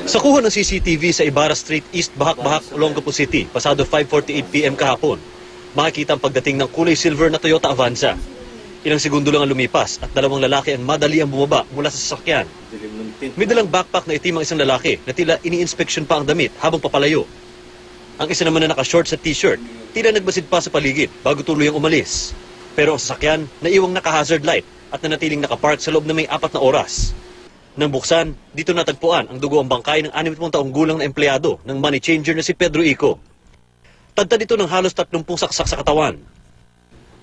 Sa kuha ng CCTV sa Ibarra Street East, Bahak-Bahak, Olongapo City, pasado 5:48 PM kahapon, makikita ang pagdating ng kulay silver na Toyota Avanza. Ilang segundo lang ang lumipas at dalawang lalaki ang madali ang bumaba mula sa sasakyan. May dalang backpack na itim ang isang lalaki na tila ini-inspection pa ang damit habang papalayo. Ang isa naman na naka-shorts at t-shirt, tila nagbasid pa sa paligid bago tuluyang umalis. Pero ang sasakyan, naiwang naka-hazard light at nanatiling nakapark sa loob na may 4 na oras. Nang buksan, dito natagpuan ang dugo ang bangkay ng 60 taong gulang na empleyado ng money changer na si Pedro Ico. Tagtad ito ng halos 30 saksak sa katawan.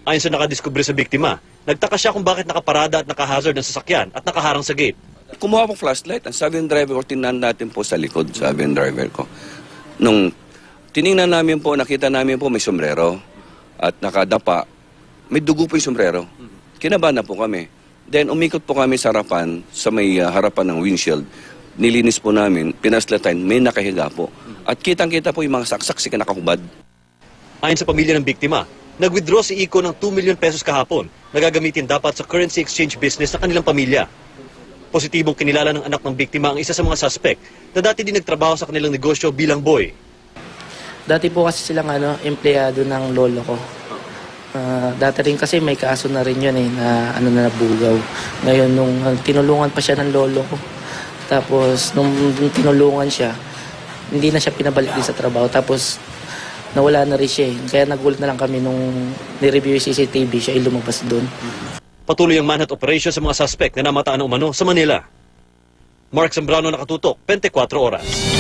Ayon sa nakadiskubre sa biktima, nagtaka siya kung bakit nakaparada at nakahazard ang sasakyan at nakaharang sa gate. Kumuha po flashlight. Ang sabi ng driver ko, tingnan natin po sa likod, sabi ng driver ko. Nung tiningnan namin po, nakita namin po may sombrero at nakadapa. May dugo po yung sombrero. Kinabahan na po kami. Then umikot po kami sa harapan, sa may harapan ng windshield. Nilinis po namin, pinaslatan, may nakahiga po. At kitang-kita po yung mga saksak, nakahubad. Ayon sa pamilya ng biktima, nag-withdraw si Ico ng 2 million pesos kahapon na gagamitin dapat sa currency exchange business ng kanilang pamilya. Positibong kinilala ng anak ng biktima ang isa sa mga suspect na dati din nagtrabaho sa kanilang negosyo bilang boy. Dati po kasi silang empleyado ng lolo ko. Dati rin kasi may kaso na rin yun na nabugaw. Ngayon nung tinulungan pa siya ng lolo ko. Tapos nung tinulungan siya, hindi na siya pinabalik din sa trabaho. Tapos nawala na rin siya. Kaya nagulat na lang kami nung nireview yung CCTV, siya ay lumabas doon. Patuloy ang manhunt operation sa mga suspect na namataan ng umano sa Manila. Mark Zambrano, nakatutok, 24 oras.